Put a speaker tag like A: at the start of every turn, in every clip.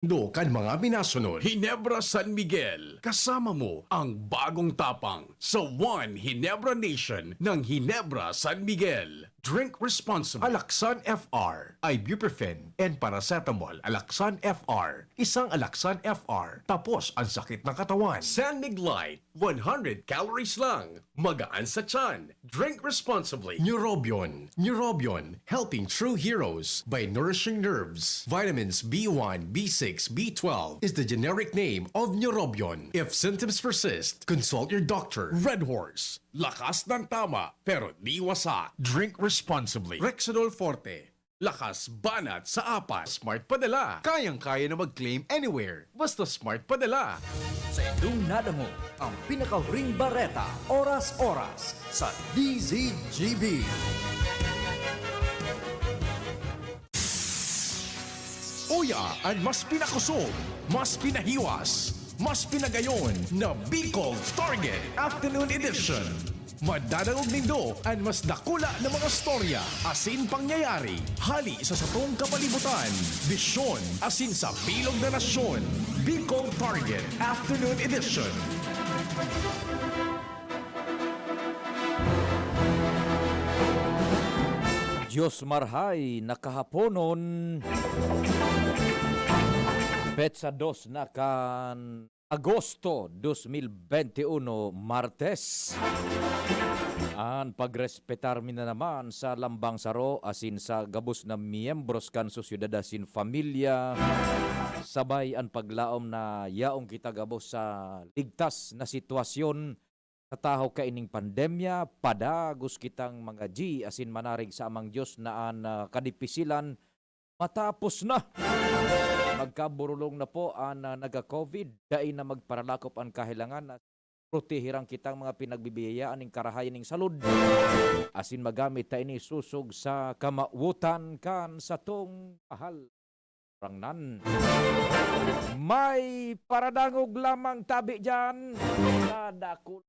A: Kan mga minasunod.
B: Ginebra San Miguel, kasama mo ang bagong tapang sa One Ginebra Nation ng Ginebra San Miguel. Drink responsibly.
A: Alaksan FR, ibuprofen, and paracetamol. Alaksan FR, isang Alaksan FR. Tapos ang sakit ng katawan.
B: San Mig Light, 100 calories lang. Magaan sa tiyan. Drink responsibly.
A: Neurobion. Neurobion, helping true heroes by nourishing nerves. Vitamins B1, B6, B12 is the generic name of Neurobion. If symptoms persist, consult your doctor.
B: Red Horse, lakas ng tama pero di wasa. Drink responsibly. Rexidol Forte, lakas banat sa apat.
A: Smart Padala. Kayang-kaya na mag-claim anywhere. Basta Smart Padala.
C: Sa inyong nadamo ang pinakahuring bareta, oras-oras sa DZGB.
A: Uya ang mas pinakusog, mas pinahiwas, mas pinagayon na Bicol Target Afternoon Edition. Madadalog nindo ang mas dakula na mga storya, asin pangyayari, hali sa satong kapalibutan, bisyon, asin sa bilog na nasyon. Bicol Target Afternoon Edition.
D: Diyos marhay, nakahaponon. Petsa 2 na kan Agosto 2021, Martes. An pagrespetar mi na naman sa lambang saro asin sa gabos na miyembros kan sosyudad asin familia. Sabay ang paglaom na yaong kita gabos sa ligtas na sitwasyon sa tahaw kaining pandemya. Padagos kitang mga G asin manarig sa amang Diyos na an kadipisilan matapos na. Magkaburulong na po ang naga-COVID, dahil na magparalakop ang kahilangan na protehirang kitang mga pinagbibiyayaan ng karahayan ng salud. Asin magamit ta ini susog sa kamautan kan sa tong ahal. Rangnan. May paradangog lamang tabi dyan. Nakadakol.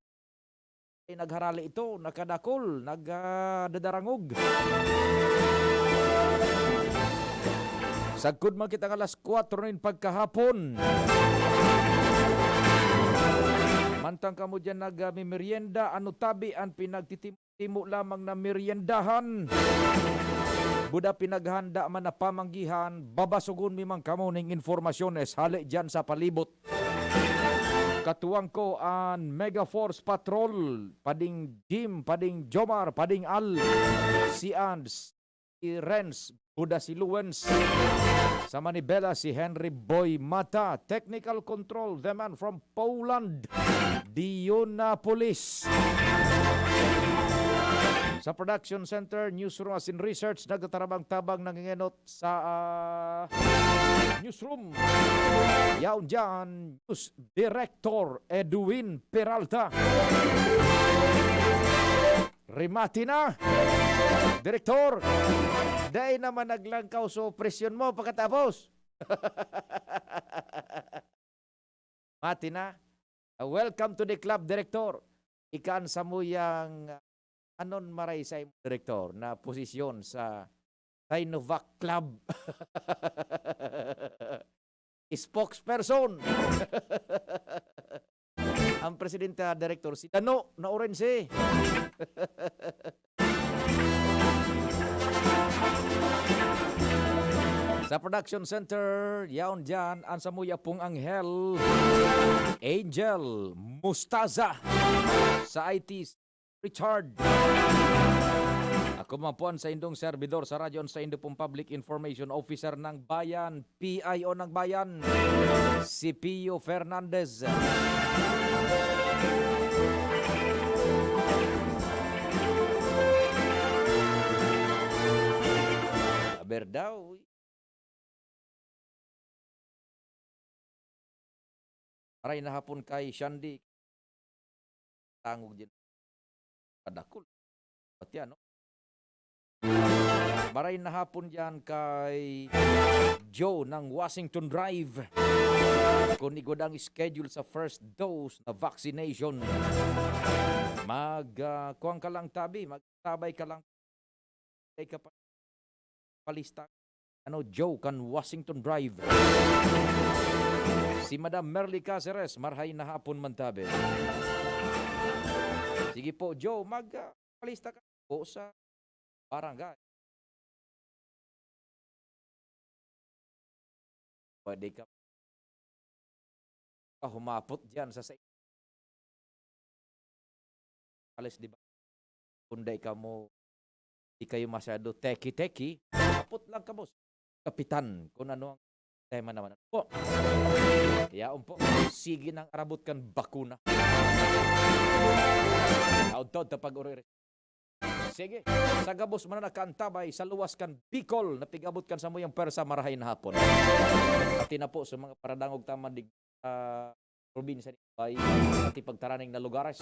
D: Ay nagharali ito, nakadakol, nagdadarangog. Sagkod man kita alas 4 rin pagkahapon. Mantang kamo dyan nag-merienda, ano tabi ang pinagtitimo lamang na meriendahan. Buda pinaghanda man na pamanggihan, babasugon mi man kamo ning informasyones hali dyan sa palibot. Katuwang ko ang Mega Force Patrol, pading Jim, pading Jomar, pading Al, si Ans, si Renz, Buda si Luwens, sa Manibela si Henry Boy Mata, Technical Control, the man from Poland, Dionapolis. Sa Production Center, Newsroom asin Research, nagtatarabang-tabang nangingenot sa Newsroom. Yaon dyan, News Director Edwin Peralta. Rimati na, Direktor. Dahil naman naglangkaw so presyon mo pagkatapos. Mati na. Welcome to the club, Director. Ikaan sa mo yung anon maray sa Direktor na posisyon sa Sinovac Club. Spokesperson. Ang presidente Director si Dano na Orense. Sa Production Center, yaon dyan, ang samuya pong Anghel, Angel, Mustaza, sa IT, Richard. Ako mapuan sa indong servidor sa radyon sa Indo pong Public Information Officer ng Bayan, PIO ng Bayan, si Pio Fernandez. Berdaw. Aray na hapon kay Shandy. Tangog din. Padakol. Pati ano? Maray na hapon dyan kay Joe ng Washington Drive. Kung igod ang schedule sa first dose na vaccination. Kuwang ka lang tabi. Magtabay ka lang. Ay ka palista. Joe kan Washington Drive. Si Madam Merly Caceres, marhay na hapon man tabi. Sige po, Joe, magpalista ka po sa barangay. Pwede ka humapot dyan sa alis, di ba? Kung di kayo masyado teki-teki, humapot lang ka, boss. Kapitan, kung ano ang tema naman. Po. Kaya po, sige nang arabot kan bakuna. Taod-taod tapag uri. Sige, sa gabos man na nakaantabay sa luwas kan Bicol na pigabot kan sa muyang persa marahay na hapon. Pati na po sa mga paradangog tamadig probinsya ni Bay at pagtaraning na lugares.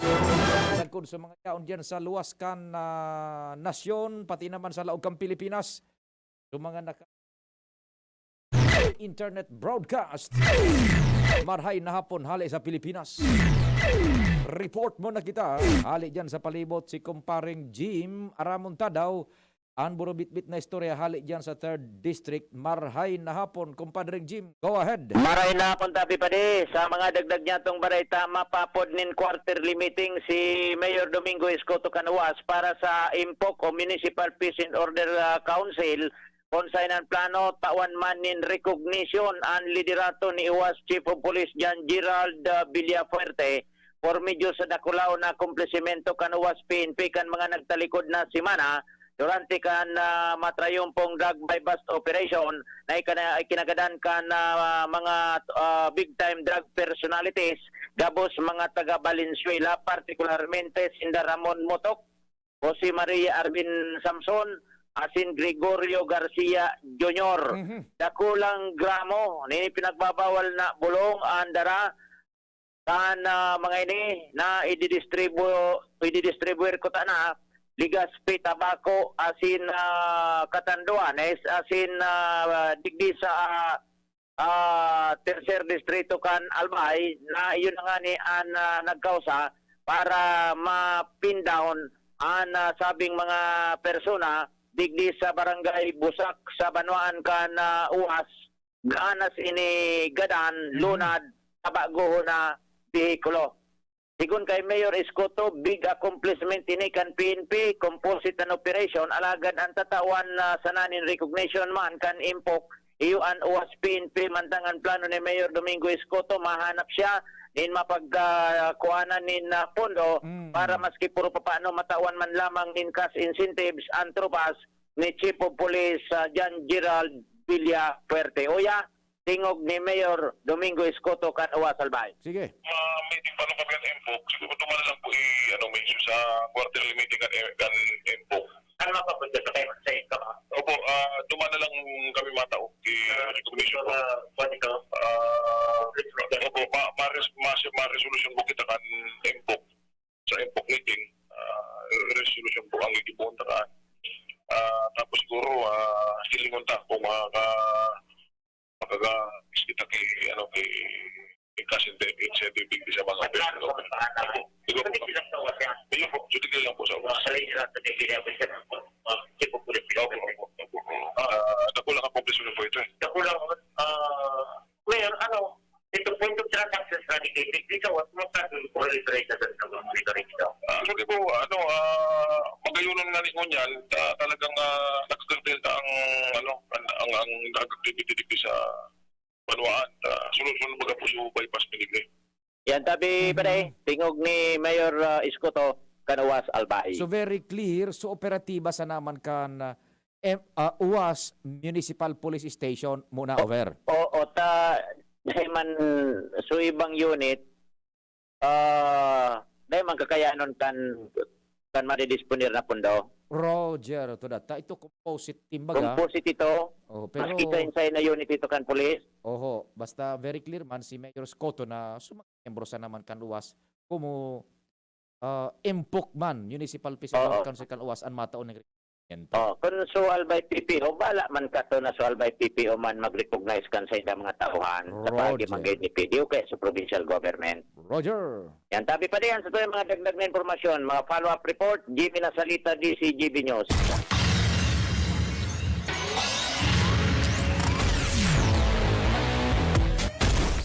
D: Sagkod sa mga yaon dyan sa luwas kan nasyon, pati naman sa laog kang Pilipinas. Sa mga internet broadcast. Marhay na hapon, hali sa Pilipinas. Report mo na kita. Hali dyan sa palibot si kumparing Jim Aramonta daw. Ang burubit-bit na istorya hali dyan sa 3rd District. Marhay na hapon, kumpadring Jim. Go ahead.
E: Maray na akong tabi pa di. Sa mga dagdag niya itong barayta, mapapod nin quarterly meeting si Mayor Domingo Escoto Canuas para sa IMPOC o Municipal Peace and Order Council. Konsainan plano, tawan man nin recognition ang liderato ni Iwas Chief of Police John Gerald Villafuerte por medyo sa dakulaw na komplisimento Canuas PNP kan mga nagtalikod na simana durante kan matrayumpong drug by bust operation na ikinagadan kan mga big time drug personalities gabos mga taga Valenzuela, particularmente si Ramon Motok, Jose Maria Arvin Samson, asin Gregorio Garcia Jr. Dakulang gramo ni pinagbabawal na bulong andara kan mga ini na ididistribuer ko ta na Ligaspi Tabako asin Katanduanes asin digdi sa tercer distrito kan Albay na iyon nga ni an nagkausa para mapin down an sabing mga persona digdi sa barangay Busak sa Banwaan kan Uwas gaanas ini gadan lunad tabago na bihikulo. Sigun kay Mayor Escoto, big accomplishment ini kan PNP composite and operation alagad ang tatawan sa nanin recognition man kan IMPOC iyuan Uwas PNP mantangan plano ni Mayor Domingo Escoto mahanap siya nin mapagkuhanan nin pondo para maski puro paano matawan man lamang nin cash incentives ang tropas ni Chief of Police John Gerald Villafuerte. Oya, tingog ni Mayor Domingo Escoto kan Uwas Albay.
D: Sige.
F: Meeting pa kami at IMPOC. Siguro dumala lang po mention sa quarterly meeting at IMPOC.
E: Ano pa po dito kayo sa ito?
F: Opo, dumala lang kami matao. I-recognition po. Opo, ma-resolution po kita kan IMPOC. Sa IMPOC meeting, resolution po ang ikibuon takaan. Tapos siguro, silingon ta kung makaka-iskita kay incentive sa mga person. Siguro po. Ayun po, sutigil lang po sa uwas. Nakulang ang publisyon po ito eh.
E: Mayor, ito point of transactions na dito, what mo ka proliferate sa monitoring ito?
F: Actually po, magayunan nga ni Ngunyan, talagang nakakartelta ang drug activity dito sa Banwaan. Sunod-sunod baga po yung bypass pinigli.
E: Yan tabi pa tingog ni Mayor Escoto Canuas Albay.
D: So very clear, so operatiba sa naman kan Uwas Municipal Police Station muna over.
E: O dahil man so ibang unit dahil man kakayanon kan madidisponir na pundo.
D: Roger, to data. Ito composite team baga.
E: Composite ito.
D: Oh, pero
E: Makita inside na unit ito kan police.
D: oho, basta very clear man si Mayor Scotto na sumang-membro sa naman kan Uwas kumo IMPOC man Municipal Peace and Order Council kan Uwas an mataon ng
E: Kung sual by PPO, bala man ka to na sual by PPO man mag-recognize kan sa ilang mga tauhan sa pagi
D: Roger.
E: ni PDO kay sa provincial government.
D: Roger.
E: Yan, tabi pa diyan sa mga dagdag na informasyon, mga follow-up report, Jimmy Nasalita, DCGB News.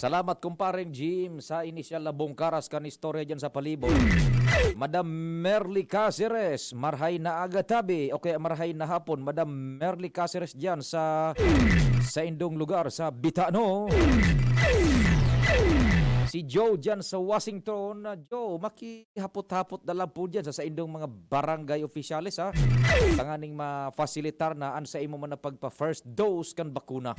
D: Salamat kumparing Jim sa inisyal na bungkaras kan istorya dyan sa palibot. Madam Merly Caceres, marhay na agatabi, okay, marhay na hapon. Madam Merly Caceres dyan sa indong lugar sa Bitano. Si Joe dyan sa Washington. Joe, makihapot-hapot na lang po dyan sa indong mga barangay officialis ha. Tanganing ma-facilitar na sa imo man na pagpa first dose kan bakuna.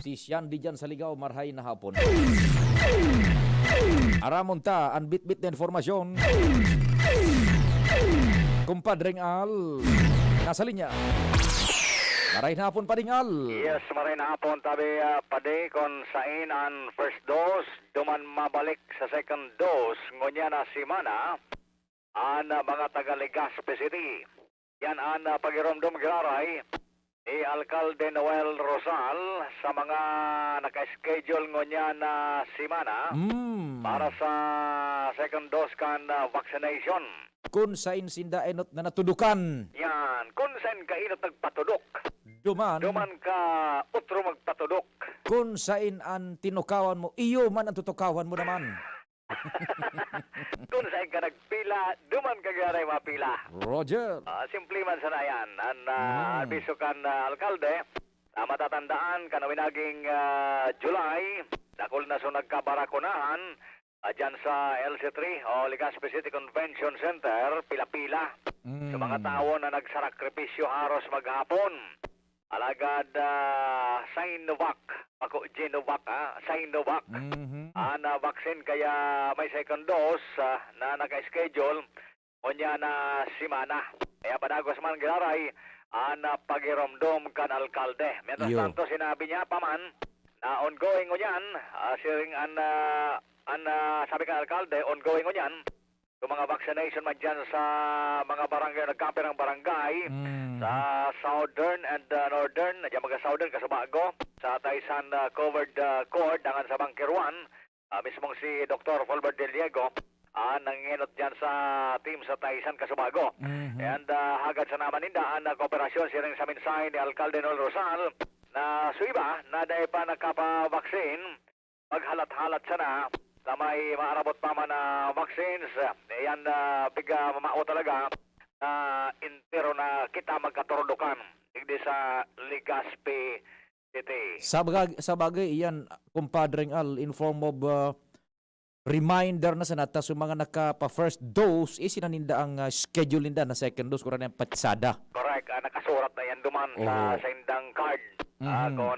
D: Si Shandy dyan sa Ligaw, marhay na hapon. Aramon ta, ang bit-bit na informasyon. Kumpadring Al, nasa linya. Maray na hapon, Pading Al.
G: Yes, maray na hapon tabi pade kon sain ang first dose duman mabalik sa second dose ngunya na simana an mga taga Legazpi City. Yan ang pagiromdom giraray ni Alcalde Noel Rosal sa mga naka-schedule ngunya na simana para sa second dose kan vaccination.
D: Kung sa insinda enot na natudukan.
G: Yan, kung saan ka inot nagpatudok,
D: Duman,
G: ka utro magpatudok.
D: kung sain ang tinukawan mo, iyo man ang tutukawan mo naman.
G: Kung saan ka nagpila, duman ka garay mapila.
D: Roger.
G: Simple man sana yan. Ang abiso kan alkalde, matatandaan ka na winaging July, dakol na so nagkabarakunahan, dyan sa LC3 o Legazpi City Convention Center, pila-pila. Sa mga tao na nagsakripisyo haros maghapon. Alagad Sinovac, ako Genovac, Sinovac. Na vaccine kaya may second dose na naka-schedule o niya na simana. Kaya padagos man giraray na pagiromdom kan alkalde. Mientras
D: Yo.
G: tanto sinabi niya pa man na ongoing o niyan, siring sabi ka alkalde, ongoing o niyan, yung mga vaccination man dyan sa mga barangay, nagkapirang barangay, sa southern and northern, dyan mga southern Kasabago, sa Taysan covered court, dangan sa Bangkirwan, mismong si Dr. Fulbert Del Diego, nanginginot dyan sa team sa Taysan Kasabago. And hagad sa naman ninda, ang kooperasyon siya rin sa mensahe ni Alcalde Noel Rosal, na suiba, na dahil pa nakapa-vaccine, maghalat-halat sana, na may maarabot pa man na vaccines, yan biga mamao talaga na intero na kita magkaturdukan hindi sa Legazpi City.
D: Sa bagay, iyan, kumpadring Al, in form of reminder na sa nata sa mga naka-first dose, isinaninda ang schedule ninda na second dose, kung yung patsada.
G: Correct, nakasurat na yan duman sa indang card. Kung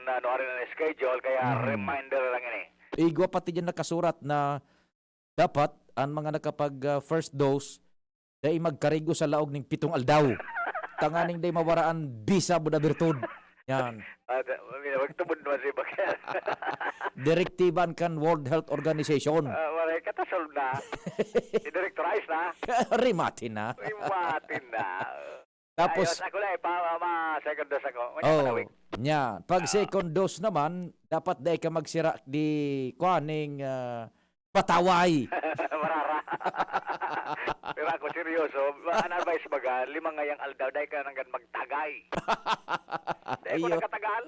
G: ano rin ang schedule, kaya reminder lang ini.
D: Igwa pati dyan nakasurat na dapat ang mga nakapag first dose dahil magkarigo sa laog ng 7 aldaw. Tanganing day mawaraan bisa buda birtud. Yan.
G: Huwag tumod naman si Bakyan.
D: Direktiban kan World Health Organization.
G: Maray, katasolve na. I-directorize na.
D: Rimatin na.
G: Imatin na.
D: Tapos,
G: Ayos, ako lang, second dose ako.
D: nya. Pag second dose naman, dapat dahil ka magsira di kuaning pataway.
G: Marara. Pero ako seryoso, an-advise baga, 5 ngayang aldaw, dahil ka nang magtagay. Dahil ko
D: Ayo.
G: nagkatagal,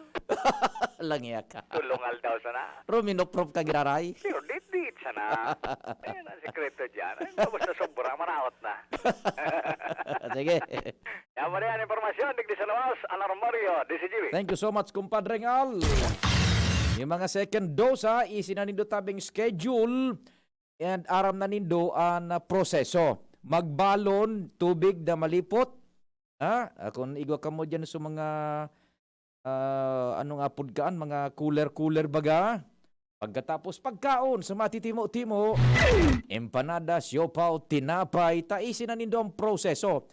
D: Langya ka.
G: tulong aldaw sana.
D: Ruminoprov ka giraray.
G: Pero dit sana. Ayan ang sekreto dyan. Ay, tapos na sobra, marawat na.
D: Sige.
G: Yan mo na yan, informasyon. Digdi sa lawas, Alarmario, DCGB.
D: Thank you so much, kumpadreng Al. Yung mga second dose isinanindo tabing schedule and aram na nindo ang proseso. Magbalon, tubig na malipot. Kung igwa ka mo dyan sa mga anong apudkaan, mga cooler baga. Pagkatapos pagkaon sa matitimo-timo, empanada, siopaw, tinapay, taisin na nindo ang proseso.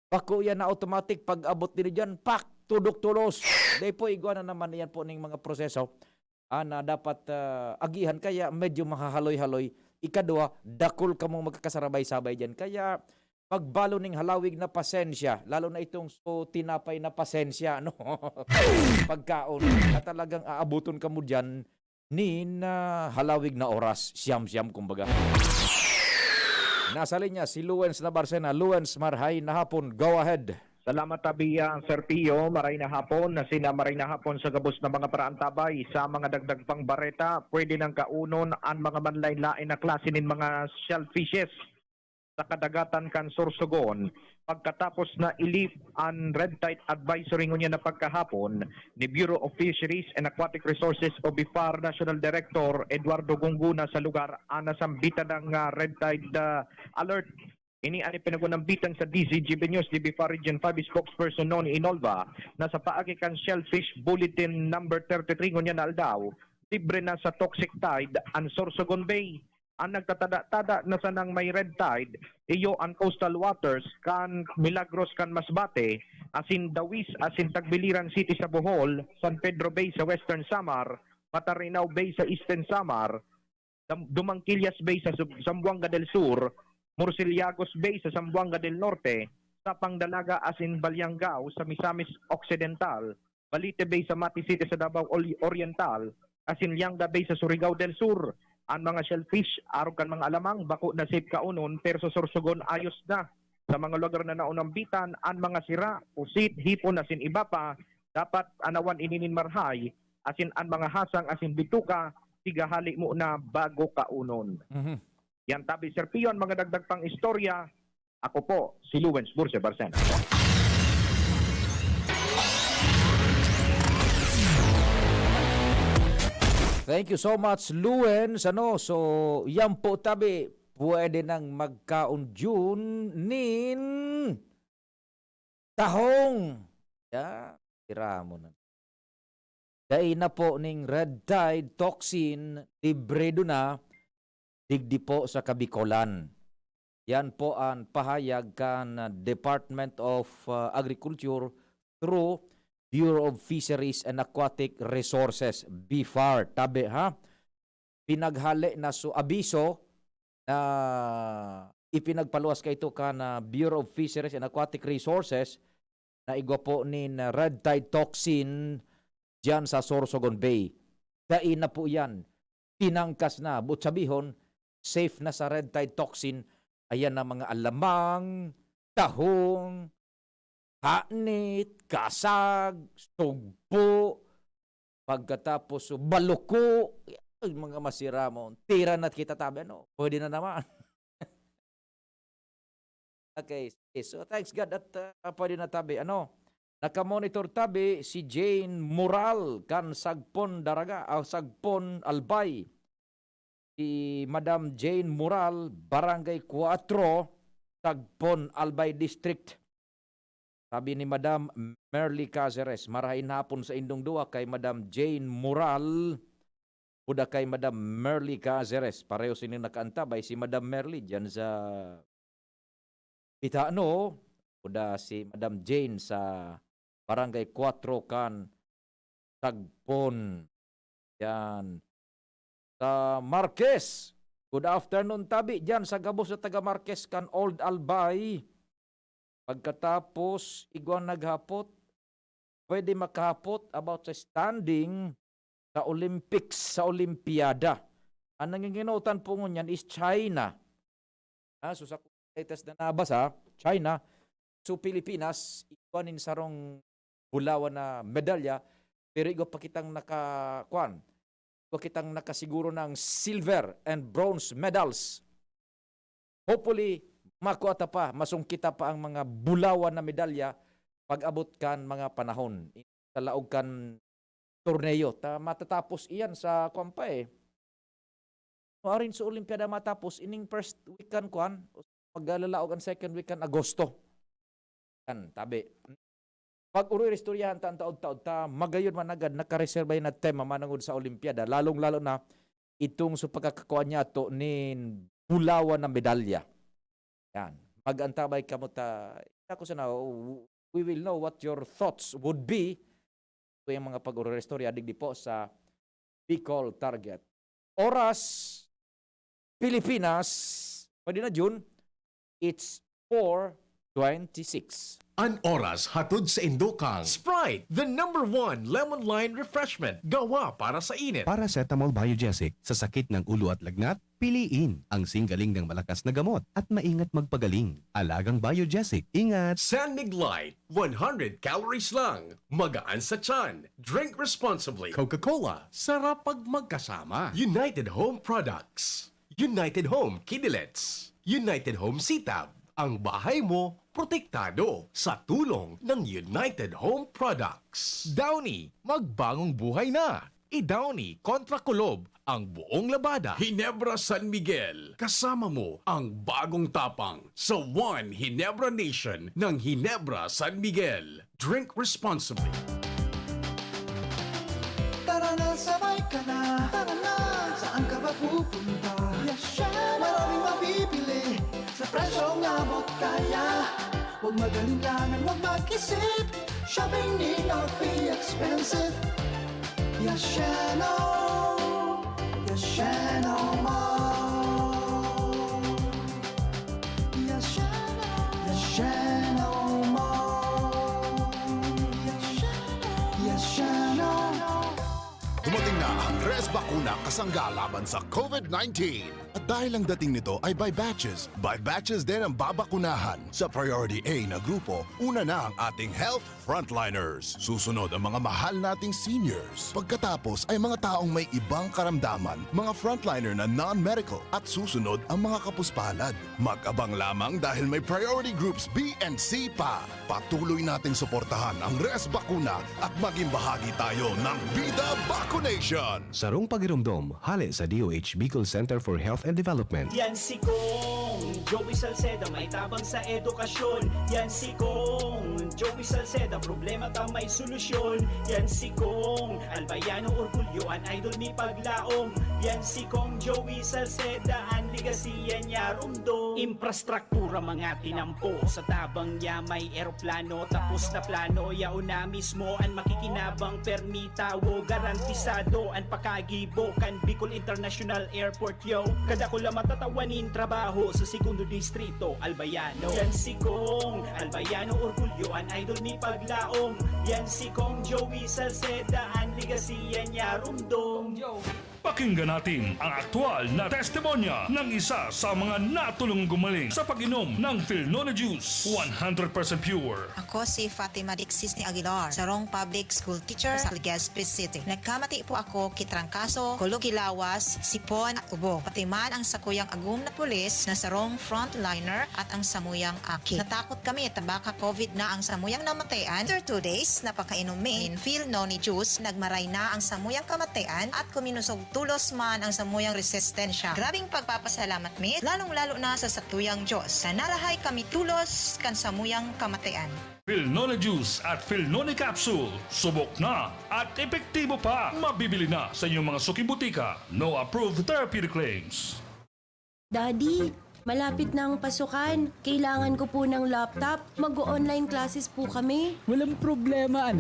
D: Pako yan na automatic pag abot din dyan, pak, tudok-tulos. Dahil po igwa na naman yan po ng mga proseso na dapat agihan, kaya medyo mahahaloy-haloy. Ikadua, dakol ka mong magkakasarabay-sabay dyan. Kaya pagbalo ng halawig na pasensya, lalo na itong tinapay na pasensya, no? Pagkaon, na talagang aabuton ka mo dyan ni na halawig na oras, siyam-siyam kumbaga. Nasa linya si Luens na Barcena. Luens, marhay na hapon. Go ahead.
H: Salamat tabi Sir Pio, maray na hapon na maray na hapon sa gabos na mga paraantabay sa mga dagdag pang bareta, pwede nang kaunon ang mga manlain-lain na klase ng mga shellfishes sa kadagatan kan Sorsogon. Pagkatapos na ilip ang Red Tide Advisory ngunya na pagkahapon ni Bureau of Fisheries and Aquatic Resources o BIFAR National Director Eduardo Gunguna sa lugar nasambitan ng Red Tide Alert. Ini ani pinagunambitan sa DZGB News di BIFAR Region 5 spokesperson noon Inolva na sa paagi kan Shellfish Bulletin number 33 ngunya na aldaw libre na sa toxic tide ang Sorsogon Bay. Ang nagtatada na sa nang may red tide, iyo ang coastal waters kan Milagros kan Masbate, asin Dawis, asin Tagbiliran City sa Bohol, San Pedro Bay sa Western Samar, Matarinaw Bay sa Eastern Samar, Dumangkilias Bay sa Zamboanga del Sur, Murciélagos Bay sa Zamboanga del Norte, Sapang Dalaga asin Balyangao sa Misamis Occidental, Balite Bay sa Mati City sa Davao Oriental, asin Lianga Bay sa Surigao del Sur. Ang mga shellfish, arog kan mga alamang, bako na safe kaunon, pero sa Sorsogon ayos na. Sa mga lugar na naunambitan, ang mga sira, pusit, hipon, asin iba pa, dapat anawan ininin marhay, asin ang mga hasang, asin bituka, tigahali mo na bago kaunon. Yan tabi Sir Pio, ang mga dagdag pang istorya. Ako po, si Luwens Burse Barcena.
D: Thank you so much, Luens. So, yan po tabi, pwede nang magkaon June nin tahong. Ya, tira mo na. Dahil na po ning red tide toxin, libre do na, digdi po sa Kabikolan. Yan po ang pahayag kan Department of Agriculture through Bureau of Fisheries and Aquatic Resources, BIFAR. Tabi ha, pinaghali na abiso na ipinagpaluwas ka ito ka na Bureau of Fisheries and Aquatic Resources na igwa po ni red tide toxin dyan sa Sorsogon Bay. Dain na po yan. Tinangkas na. But sabihon, safe na sa red tide toxin. Ayan na mga alamang, tahong, hanit, kasag, sugpo, pagkatapos baluko, mga masira mo. Tira na kita tabi, ano? Pwede na naman. Okay, so thanks God at pwede na tabi. Nakamonitor tabi si Jane Moral kan Sagpon Daraga, Sagpon Albay. Si Madam Jane Moral, Barangay 4, Sagpon Albay District. Sabi ni Madam Merly Caceres, marahin hapon sa indong duwa kay Madam Jane Moral, uda kay Madam Merly Caceres. Pareho sining nakaantabay si Madam Merly dyan sa Pitano, uda si Madam Jane sa Barangay 4 kan Tagpon. Yan. Sa Marquez, good afternoon tabi dyan sa gabos sa taga Marquez kan Old Albay. Pagkatapos, igwang naghapot, pwede makahapot about sa standing sa Olympics, sa Olympiada. Ang nanginginutan po ngunyan is China. So sa latest na nabasa, China. So Pilipinas, igwanin sarong bulawan na medalya, pero igwa pa kitang kitang nakasiguro ng silver and bronze medals. Hopefully, makuha pa, masungkita pa ang mga bulawan na medalya pag-abot kan mga panahon. Sa laog kan torneo. Matatapos iyan sa kwampa eh. Maaaring sa Olimpiada matapos, ining first weekend maglalalaog ang second weekend Agosto. Yan, tabi. Pag uri-istoryahan taod-taod, magayon man agad, nakareservay na tema manangod sa Olimpiada, lalong-lalo na itong sa pagkakakuha niya to nin bulawan na medalya. Yan. Mag-antabay ka mo ako sana, we will know what your thoughts would be. Ito yung mga pag-uri-istorya, digdi po sa Bicol Target. Oras, Pilipinas, pwede na June, it's 4 26.
A: An oras hatod sa Indokang. Sprite, the #1 lemon lime refreshment. Gawa para sa init.
I: Paracetamol Biogesic. Sa sakit ng ulo at lagnat, piliin ang singgaling ng malakas na gamot at maingat magpagaling. Alagang Biogesic. Ingat!
B: San Mig Light, 100 calories lang. Magaan sa tiyan. Drink responsibly.
A: Coca-Cola, sarap pag magkasama.
B: United Home Products. United Home Kidilets. United Home Sitab. Ang bahay mo, protektado sa tulong ng United Home Products.
A: Downy, magbagong buhay na. I-Downy kontra kulob ang buong labada.
B: Hinebra San Miguel, kasama mo ang bagong tapang sa One Hinebra Nation ng Hinebra San Miguel. Drink responsibly.
J: Tara na, sabay ka na. Tara na, saan ka ba pupunta? Maraming mabibili sa presyong abot kaya. Huwag magalinlangan, huwag mag-isip. Shopping need not be expensive. Yashano Mall. Yashano Mall. Yashano.
K: Dumating na ang Res Bakuna kasangga laban sa COVID-19. At dahil ang dating nito ay by batches din ang babakunahan. Sa Priority A na grupo, una na ang ating health frontliners. Susunod ang mga mahal nating seniors. Pagkatapos ay mga taong may ibang karamdaman, mga frontliner na non-medical. At susunod ang mga kapuspalad. Mag-abang lamang dahil may priority groups B and C pa. Patuloy nating suportahan ang Res Bakuna at maging bahagi tayo ng Vida Vaccination.
I: Sarong pagirumdom, hali sa DOH Bicol Center for Health and Development.
L: Yan si Kong Joey Salceda, may tabang sa edukasyon. Yan si Kong Joey Salceda, problema ka may solusyon. Yan si Kong Albayano Orgulyo, an idol ni paglaom. Yan si Kong Joey Salceda, ang ligasiya niya rumdo. Infrastruktura mga tinampo, sa tabang niya may eroplano. Tapos na plano, yauna mismo ang makikinabang permita. Wo garantisado ang pakagibo kan Bicol International Airport yo. Kada ko lang matatawanin trabaho sa segundo distrito Albayano. Yan si Kong Albayano Orgulyo, an idol ni paglaom. Yan si Kong Joey Salceda, ang ligasiya niya rumdong.
M: Pakinggan natin ang aktual na testimonya ng isa sa mga natulong gumaling sa pag-inom ng Philnone Juice. 100% pure.
N: Ako si Fatima Dixis ni Aguilar, sarong public school teacher sa Legazpi City. Nagkamati po ako kitrangkaso, Kulugilawas, Sipon at Ubo. Pati man ang sakuyang agum na pulis na sarong frontliner at ang samuyang aki. Natakot kami at baka COVID na ang samuyang namatayan. After 2 days, napakainom min Philnone Juice, nagmaray na ang samuyang kamatayan at kuminusog tulos man ang samuyang resistensya. Grabing pagpapasalamat mi, lalong-lalo na sa satuyang Diyos. Na narahay kami tulos kan samuyang kamatayan.
M: Philnone Juice at Philnone Capsule. Subok na at epektibo pa. Mabibili na sa inyong mga suki-butika. No approved therapeutic claims.
O: Daddy, malapit na ang pasukan. Kailangan ko po ng laptop. Mag-online classes po kami.
P: Walang problema, anak.